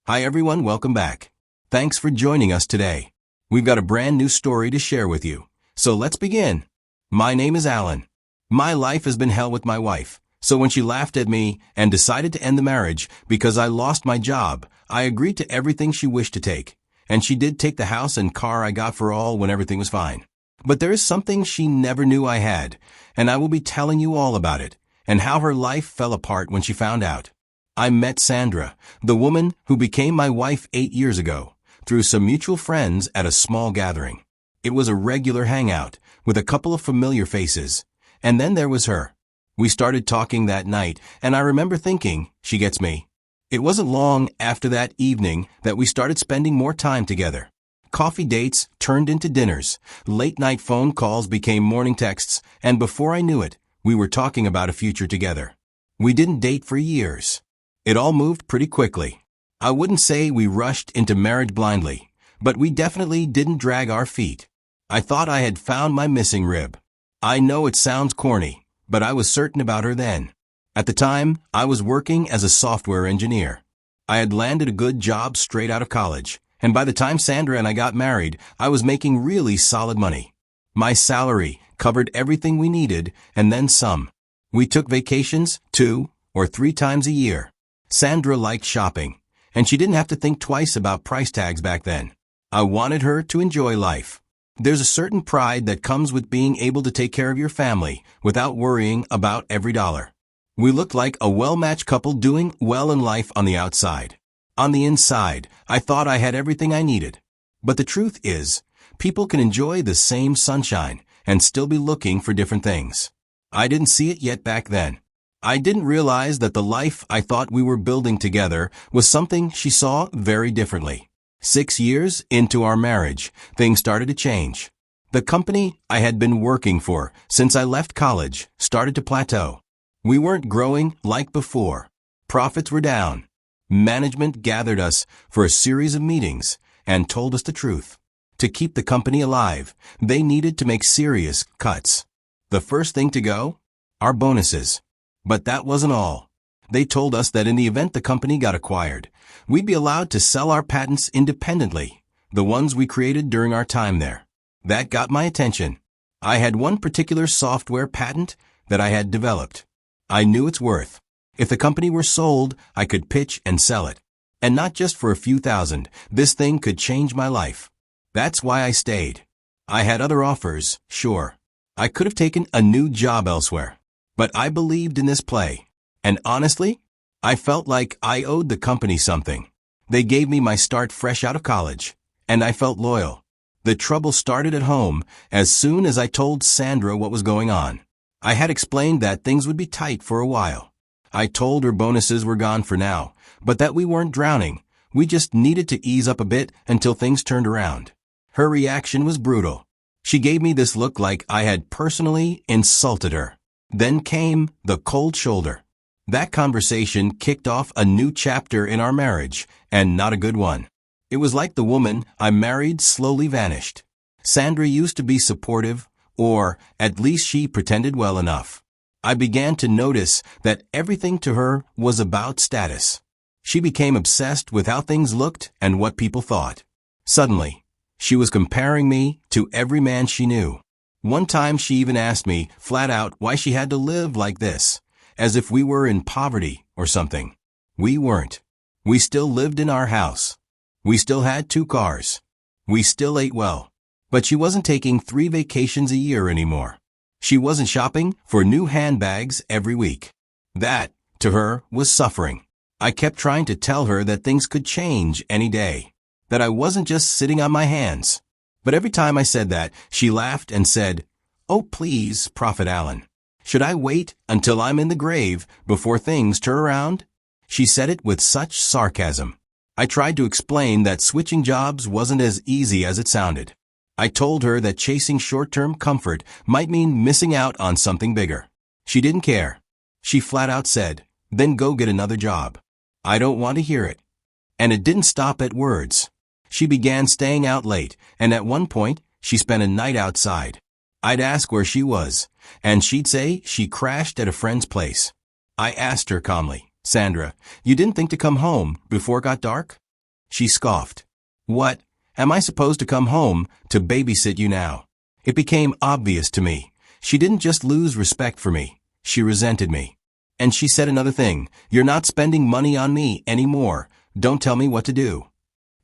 Hi everyone, welcome back. Thanks for joining us today. We've got a brand new story to share with you. So let's begin. My name is Alan. My life has been hell with my wife. So when she laughed at me and decided to end the marriage because I lost my job, I agreed to everything she wished to take. And she did take the house and car I got for all when everything was fine. But there is something she never knew I had, and I will be telling you all about it, and how her life fell apart when she found out. I met Sandra, the woman who became my wife 8 years ago, through some mutual friends at a small gathering. It was a regular hangout, with a couple of familiar faces. And then there was her. We started talking that night, and I remember thinking, she gets me. It wasn't long after that evening that we started spending more time together. Coffee dates turned into dinners, late-night phone calls became morning texts, and before I knew it, we were talking about a future together. We didn't date for years. It all moved pretty quickly. I wouldn't say we rushed into marriage blindly, but we definitely didn't drag our feet. I thought I had found my missing rib. I know it sounds corny, but I was certain about her then. At the time, I was working as a software engineer. I had landed a good job straight out of college, and by the time Sandra and I got married, I was making really solid money. My salary covered everything we needed, and then some. We took vacations 2 or 3 times a year. Sandra liked shopping, and she didn't have to think twice about price tags back then. I wanted her to enjoy life. There's a certain pride that comes with being able to take care of your family without worrying about every dollar. We looked like a well-matched couple doing well in life on the outside. On the inside, I thought I had everything I needed. But the truth is, people can enjoy the same sunshine and still be looking for different things. I didn't see it yet back then. I didn't realize that the life I thought we were building together was something she saw very differently. 6 years into our marriage, things started to change. The company I had been working for since I left college started to plateau. We weren't growing like before. Profits were down. Management gathered us for a series of meetings and told us the truth. To keep the company alive, they needed to make serious cuts. The first thing to go? Our bonuses. But that wasn't all. They told us that in the event the company got acquired, we'd be allowed to sell our patents independently, the ones we created during our time there. That got my attention. I had one particular software patent that I had developed. I knew its worth. If the company were sold, I could pitch and sell it. And not just for a few thousand, this thing could change my life. That's why I stayed. I had other offers, sure. I could have taken a new job elsewhere. But I believed in this play. And honestly, I felt like I owed the company something. They gave me my start fresh out of college, and I felt loyal. The trouble started at home as soon as I told Sandra what was going on. I had explained that things would be tight for a while. I told her bonuses were gone for now, but that we weren't drowning. We just needed to ease up a bit until things turned around. Her reaction was brutal. She gave me this look like I had personally insulted her. Then came the cold shoulder. That conversation kicked off a new chapter in our marriage, and not a good one. It was like the woman I married slowly vanished. Sandra used to be supportive, or at least she pretended well enough. I began to notice that everything to her was about status. She became obsessed with how things looked and what people thought. Suddenly, she was comparing me to every man she knew. One time she even asked me, flat out, why she had to live like this, as if we were in poverty or something. We weren't. We still lived in our house. We still had 2 cars. We still ate well. But she wasn't taking 3 vacations a year anymore. She wasn't shopping for new handbags every week. That, to her, was suffering. I kept trying to tell her that things could change any day, that I wasn't just sitting on my hands. But every time I said that, she laughed and said, "Oh please, Prophet Alan. Should I wait until I'm in the grave before things turn around?" She said it with such sarcasm. I tried to explain that switching jobs wasn't as easy as it sounded. I told her that chasing short-term comfort might mean missing out on something bigger. She didn't care. She flat out said, "Then go get another job." I don't want to hear it. And it didn't stop at words. She began staying out late, and at one point, she spent a night outside. I'd ask where she was, and she'd say she crashed at a friend's place. I asked her calmly, "Sandra, you didn't think to come home before it got dark?" She scoffed. "What? Am I supposed to come home to babysit you now?" It became obvious to me. She didn't just lose respect for me. She resented me. And she said another thing. "You're not spending money on me anymore. Don't tell me what to do."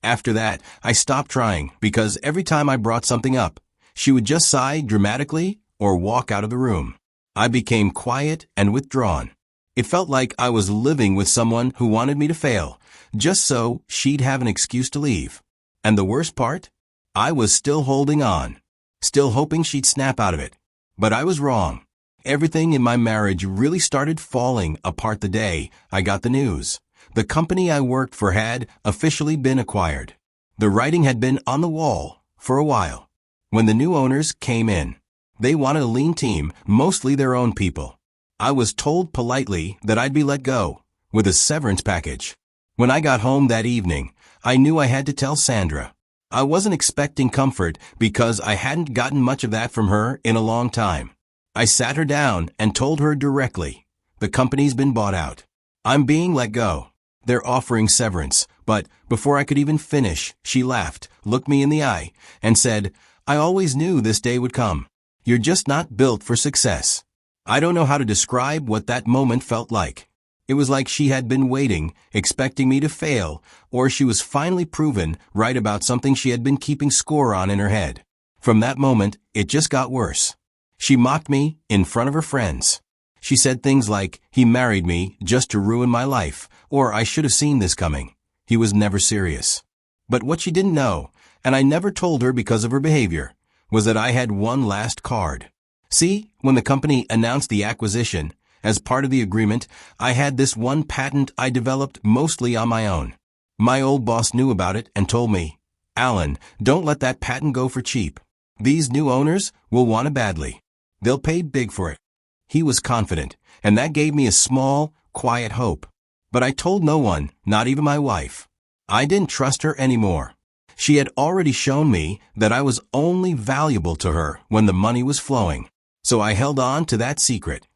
After that, I stopped trying because every time I brought something up, she would just sigh dramatically or walk out of the room. I became quiet and withdrawn. It felt like I was living with someone who wanted me to fail, just so she'd have an excuse to leave. And the worst part? I was still holding on, still hoping she'd snap out of it. But I was wrong. Everything in my marriage really started falling apart the day I got the news. The company I worked for had officially been acquired. The writing had been on the wall for a while. When the new owners came in, they wanted a lean team, mostly their own people. I was told politely that I'd be let go, with a severance package. When I got home that evening, I knew I had to tell Sandra. I wasn't expecting comfort because I hadn't gotten much of that from her in a long time. I sat her down and told her directly, "The company's been bought out. I'm being let go. They're offering severance." But before I could even finish, she laughed, looked me in the eye, and said, "I always knew this day would come. You're just not built for success." I don't know how to describe what that moment felt like. It was like she had been waiting, expecting me to fail, or she was finally proven right about something she had been keeping score on in her head. From that moment, it just got worse. She mocked me in front of her friends. She said things like, "He married me just to ruin my life," or "I should have seen this coming. He was never serious." But what she didn't know, and I never told her because of her behavior, was that I had one last card. See, when the company announced the acquisition, as part of the agreement, I had this one patent I developed mostly on my own. My old boss knew about it and told me, "Alan, don't let that patent go for cheap. These new owners will want it badly. They'll pay big for it." He was confident, and that gave me a small, quiet hope. But I told no one, not even my wife. I didn't trust her anymore. She had already shown me that I was only valuable to her when the money was flowing. So I held on to that secret.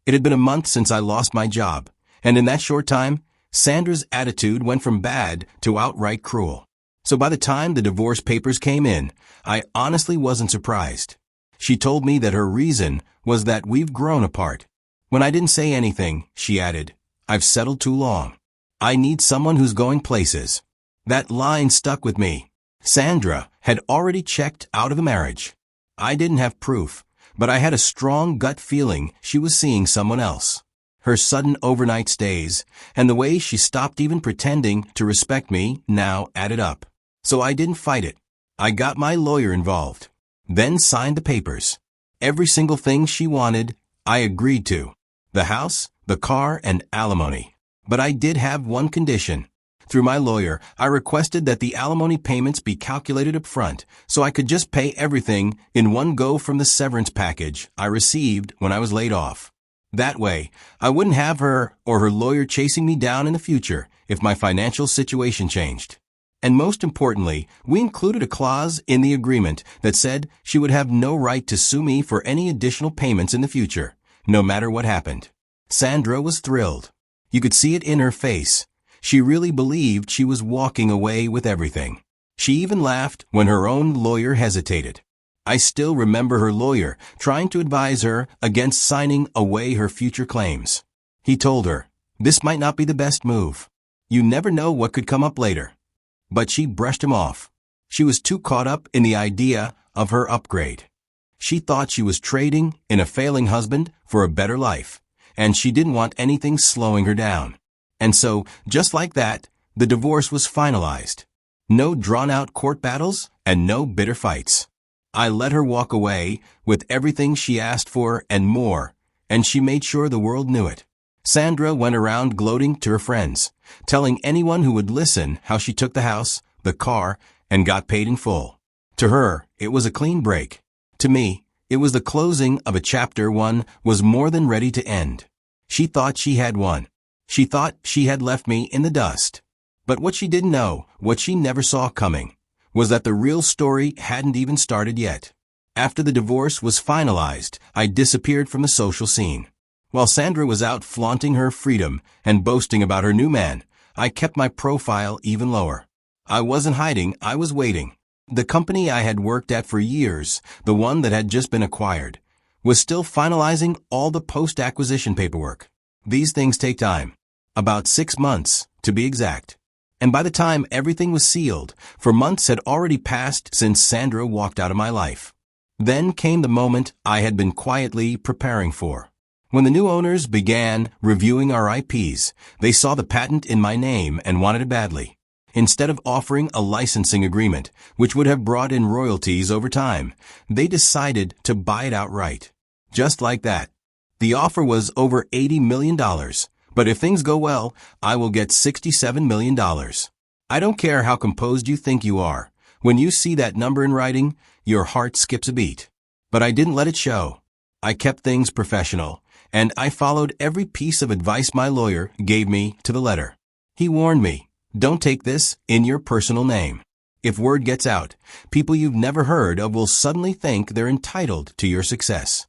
It had been a month since I lost my job, and in that short time, Sandra's attitude went from bad to outright cruel. So by the time the divorce papers came in, I honestly wasn't surprised. She told me that her reason was that we've grown apart. When I didn't say anything, she added, "I've settled too long. I need someone who's going places." That line stuck with me. Sandra had already checked out of the marriage. I didn't have proof, but I had a strong gut feeling she was seeing someone else. Her sudden overnight stays, and the way she stopped even pretending to respect me now added up. So I didn't fight it. I got my lawyer involved, then signed the papers. Every single thing she wanted, I agreed to. The house, the car, and alimony. But I did have one condition. Through my lawyer, I requested that the alimony payments be calculated up front, so I could just pay everything in one go from the severance package I received when I was laid off. That way, I wouldn't have her or her lawyer chasing me down in the future if my financial situation changed. And most importantly, we included a clause in the agreement that said she would have no right to sue me for any additional payments in the future, no matter what happened. Sandra was thrilled. You could see it in her face. She really believed she was walking away with everything. She even laughed when her own lawyer hesitated. I still remember her lawyer trying to advise her against signing away her future claims. He told her, "This might not be the best move. You never know what could come up later." But she brushed him off. She was too caught up in the idea of her upgrade. She thought she was trading in a failing husband for a better life, and she didn't want anything slowing her down. And so, just like that, the divorce was finalized. No drawn-out court battles and no bitter fights. I let her walk away with everything she asked for and more, and she made sure the world knew it. Sandra went around gloating to her friends, telling anyone who would listen how she took the house, the car, and got paid in full. To her, it was a clean break. To me, it was the closing of a chapter one was more than ready to end. She thought she had won. She thought she had left me in the dust. But what she didn't know, what she never saw coming, was that the real story hadn't even started yet. After the divorce was finalized, I disappeared from the social scene. While Sandra was out flaunting her freedom and boasting about her new man, I kept my profile even lower. I wasn't hiding, I was waiting. The company I had worked at for years, the one that had just been acquired, was still finalizing all the post-acquisition paperwork. These things take time. About 6 months, to be exact. And by the time everything was sealed, for months had already passed since Sandra walked out of my life. Then came the moment I had been quietly preparing for. When the new owners began reviewing our IPs, they saw the patent in my name and wanted it badly. Instead of offering a licensing agreement, which would have brought in royalties over time, they decided to buy it outright. Just like that. The offer was over $80 million, but if things go well, I will get $67 million. I don't care how composed you think you are. When you see that number in writing, your heart skips a beat. But I didn't let it show. I kept things professional, and I followed every piece of advice my lawyer gave me to the letter. He warned me, don't take this in your personal name. If word gets out, people you've never heard of will suddenly think they're entitled to your success.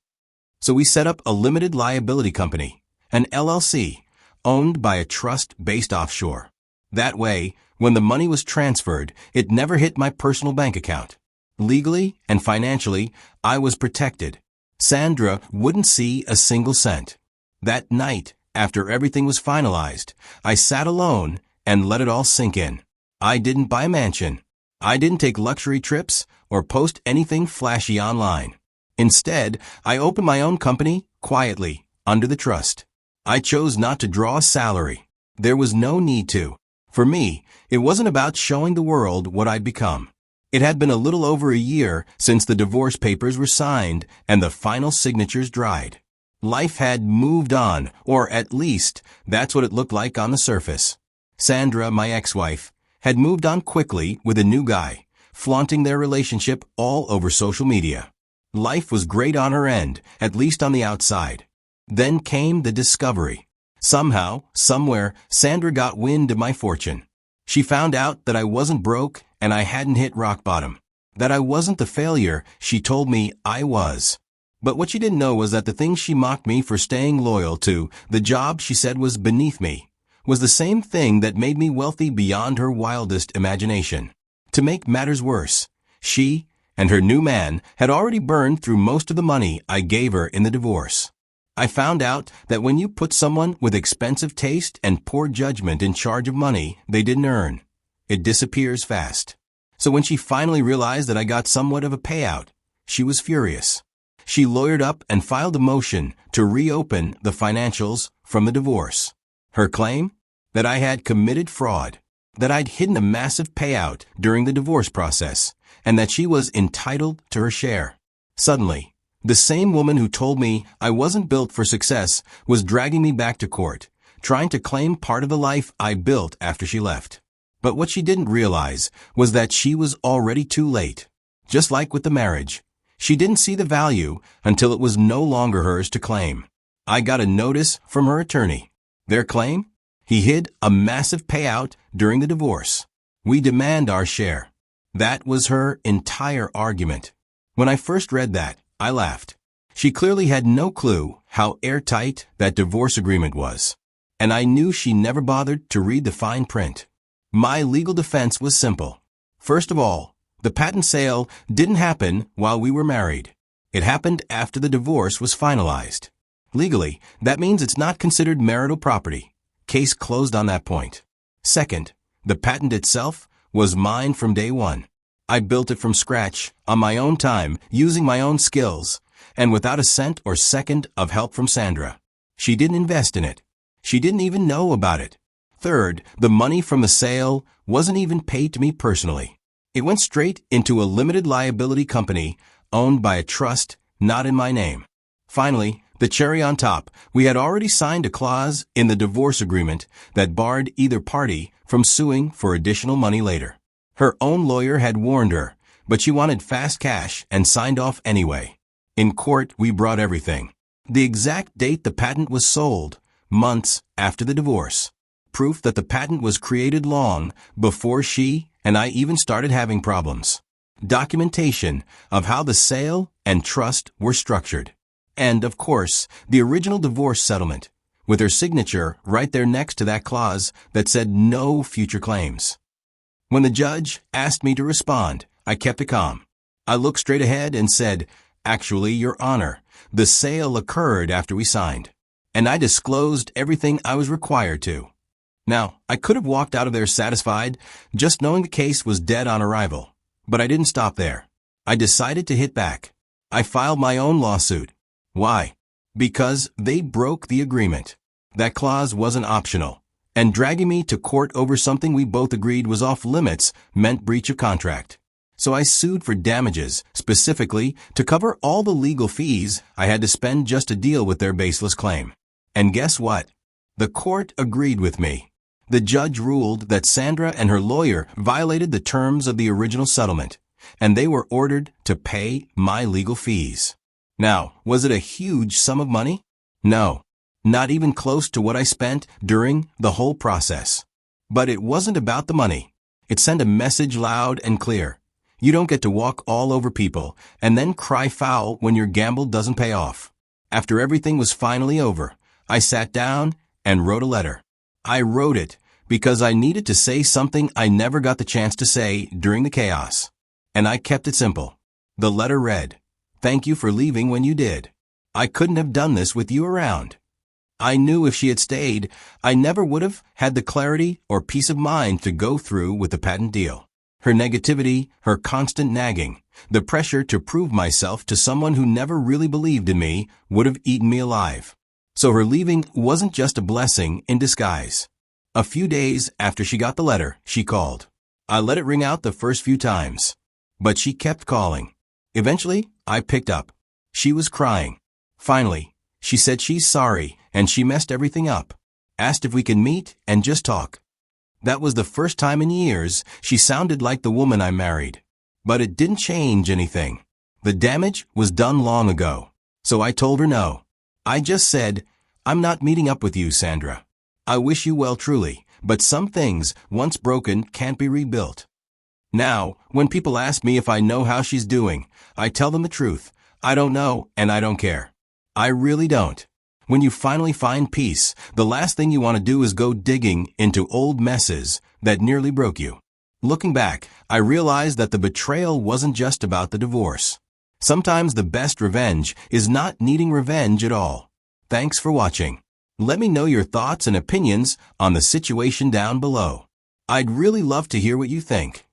So we set up a limited liability company, an LLC, owned by a trust based offshore. That way, when the money was transferred, it never hit my personal bank account. Legally and financially, I was protected. Sandra wouldn't see a single cent. That night, after everything was finalized, I sat alone and let it all sink in. I didn't buy a mansion. I didn't take luxury trips or post anything flashy online. Instead, I opened my own company quietly, under the trust. I chose not to draw a salary. There was no need to. For me, it wasn't about showing the world what I'd become. It had been a little over a year since the divorce papers were signed and the final signatures dried. Life had moved on, or at least that's what it looked like on the surface. Sandra, my ex-wife, had moved on quickly with a new guy, flaunting their relationship all over social media. Life was great on her end, at least on the outside. Then came the discovery. Somehow, somewhere, Sandra got wind of my fortune. She found out that I wasn't broke and I hadn't hit rock bottom. That I wasn't the failure she told me I was. But what she didn't know was that the thing she mocked me for staying loyal to, the job she said was beneath me, was the same thing that made me wealthy beyond her wildest imagination. To make matters worse, she and her new man had already burned through most of the money I gave her in the divorce. I found out that when you put someone with expensive taste and poor judgment in charge of money they didn't earn, it disappears fast. So when she finally realized that I got somewhat of a payout, she was furious. She lawyered up and filed a motion to reopen the financials from the divorce. Her claim? That I had committed fraud, that I'd hidden a massive payout during the divorce process, and that she was entitled to her share. Suddenly, the same woman who told me I wasn't built for success was dragging me back to court, trying to claim part of the life I built after she left. But what she didn't realize was that she was already too late. Just like with the marriage, she didn't see the value until it was no longer hers to claim. I got a notice from her attorney. Their claim? He hid a massive payout during the divorce. We demand our share. That was her entire argument. When I first read that, I laughed. She clearly had no clue how airtight that divorce agreement was. And I knew she never bothered to read the fine print. My legal defense was simple. First of all, the patent sale didn't happen while we were married. It happened after the divorce was finalized. Legally, that means it's not considered marital property. Case closed on that point. Second, the patent itself was mine from day one. I built it from scratch, on my own time, using my own skills, and without a cent or second of help from Sandra. She didn't invest in it. She didn't even know about it. Third, the money from the sale wasn't even paid to me personally. It went straight into a limited liability company owned by a trust not in my name. Finally, the cherry on top, we had already signed a clause in the divorce agreement that barred either party from suing for additional money later. Her own lawyer had warned her, but she wanted fast cash and signed off anyway. In court, we brought everything. The exact date the patent was sold, months after the divorce. Proof that the patent was created long before she and I even started having problems. Documentation of how the sale and trust were structured. And, of course, the original divorce settlement, with her signature right there next to that clause that said no future claims. When the judge asked me to respond, I kept it calm. I looked straight ahead and said, "Actually, Your Honor, the sale occurred after we signed." And I disclosed everything I was required to. Now, I could have walked out of there satisfied, just knowing the case was dead on arrival. But I didn't stop there. I decided to hit back. I filed my own lawsuit. Why? Because they broke the agreement. That clause wasn't optional. And dragging me to court over something we both agreed was off limits meant breach of contract. So I sued for damages, specifically to cover all the legal fees I had to spend just to deal with their baseless claim. And guess what? The court agreed with me. The judge ruled that Sandra and her lawyer violated the terms of the original settlement, and they were ordered to pay my legal fees. Now, was it a huge sum of money? No, not even close to what I spent during the whole process. But it wasn't about the money. It sent a message loud and clear. You don't get to walk all over people and then cry foul when your gamble doesn't pay off. After everything was finally over, I sat down and wrote a letter. I wrote it because I needed to say something I never got the chance to say during the chaos. And I kept it simple. The letter read, "Thank you for leaving when you did. I couldn't have done this with you around." I knew if she had stayed, I never would have had the clarity or peace of mind to go through with the patent deal. Her negativity, her constant nagging, the pressure to prove myself to someone who never really believed in me would have eaten me alive. So her leaving wasn't just a blessing in disguise. A few days after she got the letter, she called. I let it ring out the first few times, but she kept calling. Eventually, I picked up. She was crying. Finally, she said she's sorry and she messed everything up. Asked if we could meet and just talk. That was the first time in years she sounded like the woman I married. But it didn't change anything. The damage was done long ago. So I told her no. I just said, "I'm not meeting up with you, Sandra. I wish you well truly, but some things, once broken, can't be rebuilt." Now, when people ask me if I know how she's doing, I tell them the truth. I don't know, and I don't care. I really don't. When you finally find peace, the last thing you want to do is go digging into old messes that nearly broke you. Looking back, I realized that the betrayal wasn't just about the divorce. Sometimes the best revenge is not needing revenge at all. Thanks for watching. Let me know your thoughts and opinions on the situation down below. I'd really love to hear what you think.